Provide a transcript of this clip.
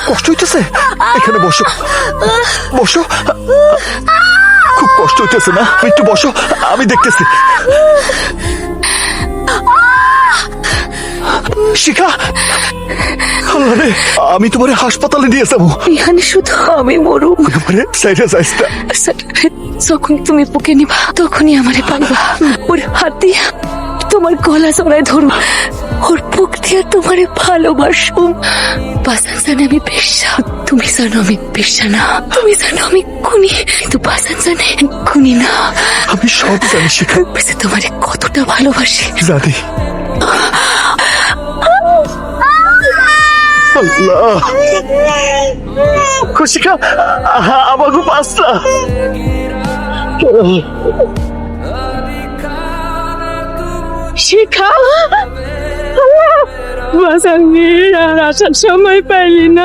কষ্ট হইতেছে? এখানে বসো, বসো। খুব কষ্ট হইতেছে না? একটু বসো, আমি দেখতেছি। শিখা, আল্লাহ রে, আমি তোমার হাসপাতালে নিয়ে যাবো। এখানে শুধু আমি মরু। আমারে সাইডে যাইস না। যখন তুমি বুকে নিবা তখনই আমারে পাইবা। ওর হাত দিয়ে তোমার গলা জড়ায় ধরুন, ওর বুক দিয়ে তোমারে ভালোবাসুম। বাসান জানে আমি পেশা, তুমি জানো আমি পেশা না। তুমি জানো আমি খুনি, কিন্তু বাসান জানে খুনি না। আমি সব জানি শিখা, বেশি তোমারে কতটা ভালোবাসি জানি। আল্লাহ, খুশিকা আমাকে বাঁচলা। শিখা বাসান আর আসার সময় পাইলি না।